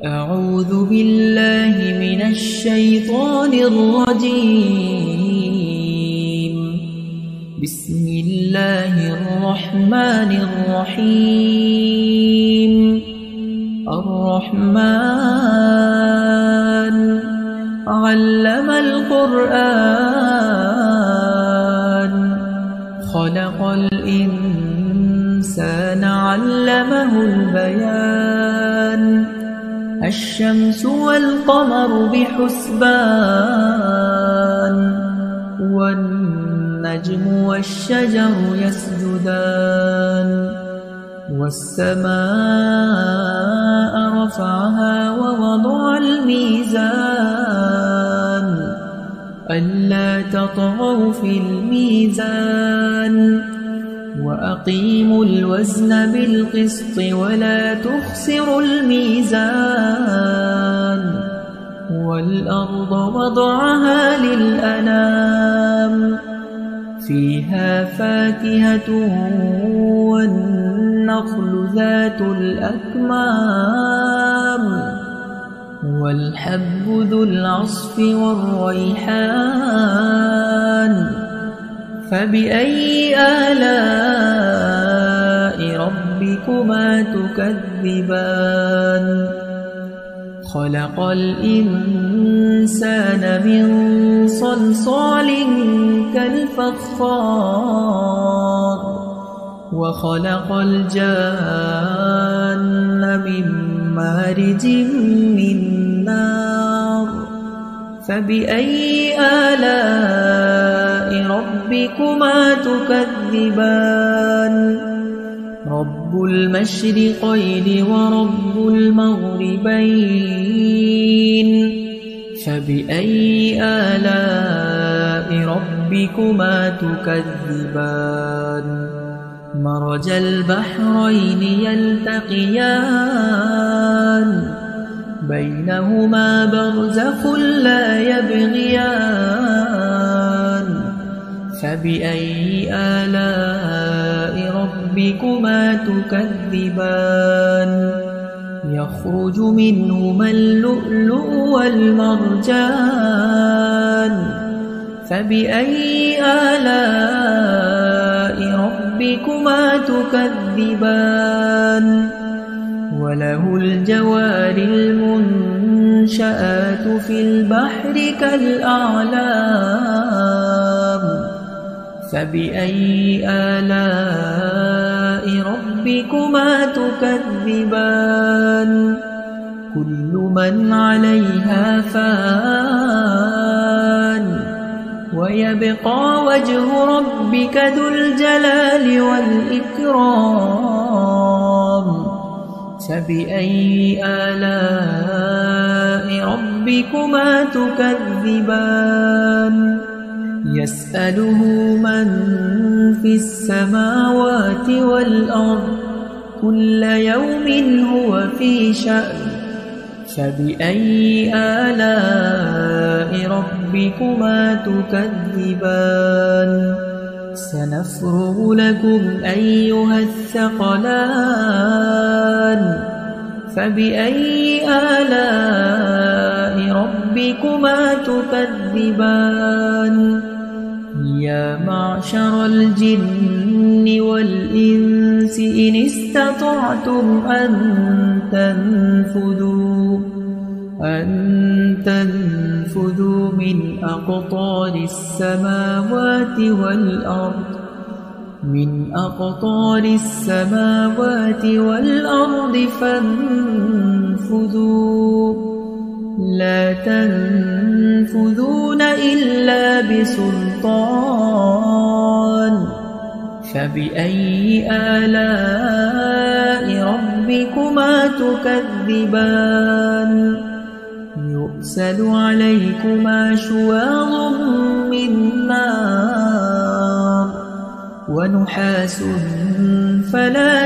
أعوذ بالله من الشيطان الرجيم. بسم الله الرحمن الرحيم. الرحمن علم القرآن خلق الإنسان علمه البيان. الشمس والقمر بحسبان والنجم والشجر يسجدان. والسماء رفعها ووضع الميزان ألا تطغوا في الميزان وأقيموا الوزن بالقسط ولا تخسروا الميزان. والأرض وضعها للأنام فيها فاكهة والنخل ذات الأكمام والحب ذو العصف والريحان. فبأي آلاء ربكما تكذبان؟ خلق الإنسان من صلصال كالفخار وخلق الجان من مارج من نار. فبأي آلاء ربكما تكذبان؟ رب المشرقين ورب المغربين. فبأي آلاء ربكما تكذبان؟ مرج البحرين يلتقيان بينهما برزخ لا يبغيان. فبأي آلاء ربكما تكذبان؟ يخرج منهما اللؤلؤ والمرجان. فبأي آلاء ربكما تكذبان؟ وله الجوار المنشآت في البحر كالأعلام. فبأي آلاء ربكما تكذبان؟ كل من عليها فان ويبقى وجه ربك ذو الجلال والإكرام. فبأي آلاء ربكما تكذبان؟ يسأله من في السماوات والأرض كل يوم هو في شأن. فبأي آلاء ربكما تكذبان؟ سنفرغ لكم أيها الثقلان. فبأي آلاء ربكما تكذبان؟ يا معشر الجن والإنس إن استطعتم أن تنفذوا من أقطار السماوات والأرض فانفذوا لا تنفذون إلا بسلطان. فبأي آلاء ربكما تكذبان؟ يرسل عليكما شواظ من نار ونحاس فلا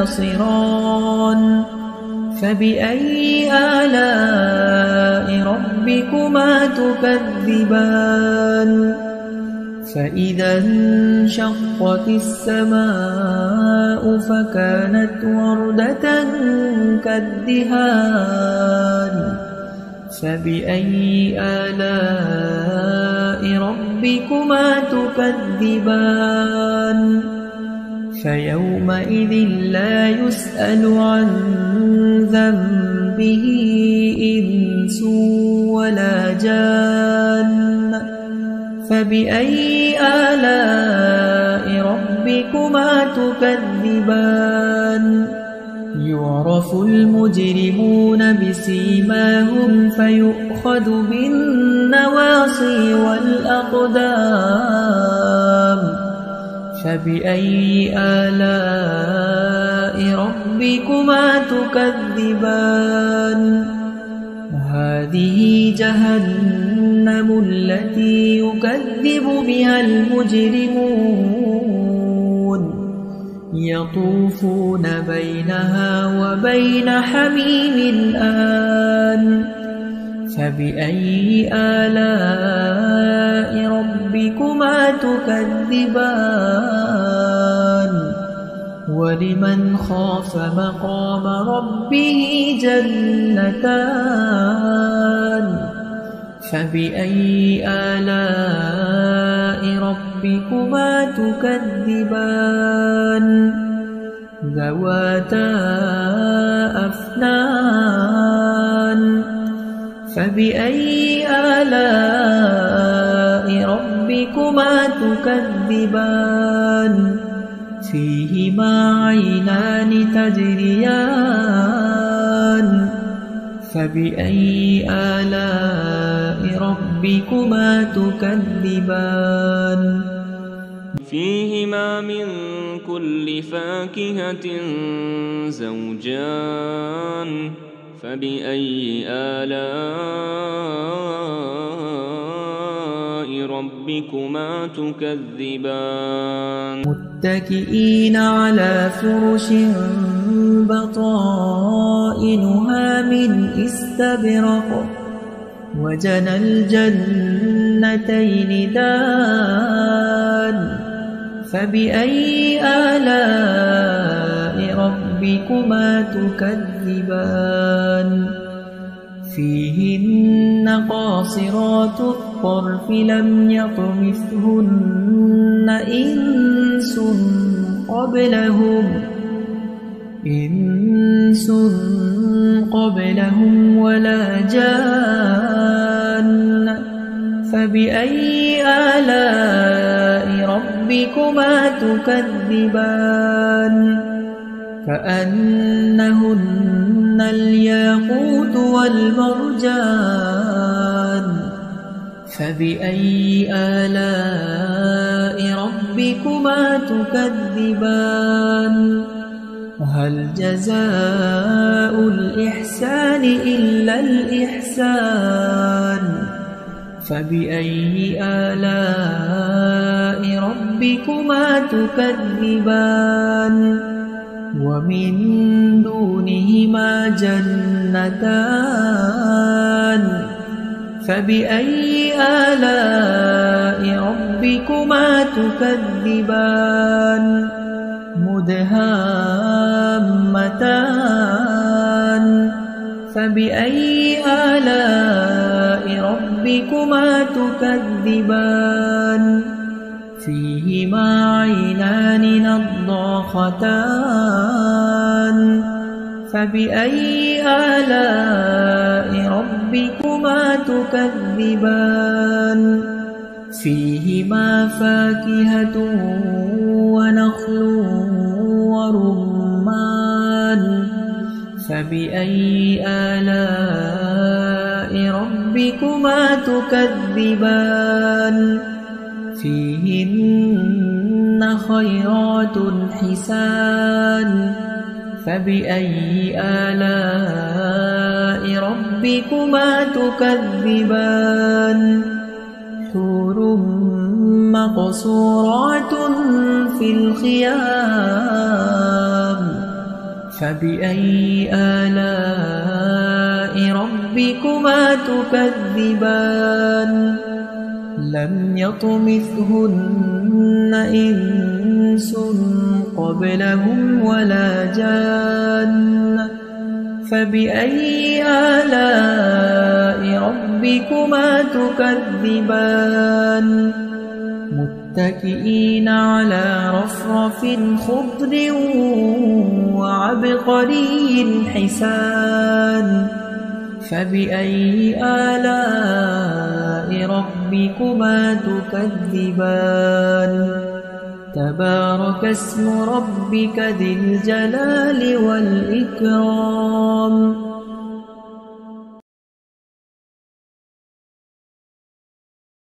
تنتصران. فبأي آلاء ربكما تكذبان؟ فإذا انشقت السماء فكانت وردة كالدهان فبأي آلاء ربكما تكذبان فيومئذ لا يسأل عن ذنبه إنس ولا جان فبأي آلاء ربكما تكذبان يعرف المجرمون بسيماهم فيؤخذ بالنواصي والأقدام فبأي آلاء ربكما تكذبان هذه جهنم التي يكذب بها المجرمون يطوفون بينها وبين حميم آن فبأي آلاء ربكما تكذبان ولمن خاف مقام ربه جنتان فبأي آلاء ربكما تكذبان ذواتا أفنان فبأي آلاء ربكما تكذبان فيهما عينان تجريان فبأي آلاء ربكما تكذبان فيهما من كل فاكهة زوجان فبأي آلاء ربكما تكذبان متكئين على فرش بطائنها من استبرق وجنى الجنتين دان فبأي آلاء ربكما تكذبان فيهن قاصرات الطرف لم يطمثهن إنس قبلهم ولا جان فبأي آلاء ربكما تكذبان كأنهن الياقوت والمرجان فبأي آلاء ربكما تكذبان هل جزاء الإحسان إلا الإحسان فبأي آلاء ربكما تكذبان ومن دونهما جنتان فبأي آلاء ربكما تكذبان مدهامتان فبأي آلاء ربكما تكذبان فيهما عينان نضاختان فبأي آلاء ربكما تكذبان فيهما فاكهة ونخل ورمان فبأي آلاء ربكما تكذبان فيهن خيرات حسان فبأي آلاء ربكما تكذبان حور مقصورات في الخيام فبأي آلاء ربكما تكذبان لم يطمثهن إنس قبلهم ولا جان فبأي آلاء ربكما تكذبان متكئين على رفرف خضر وعبقري حسان فبأي آلاء ربكما تكذبان تبارك اسم ربك ذي الجلال والإكرام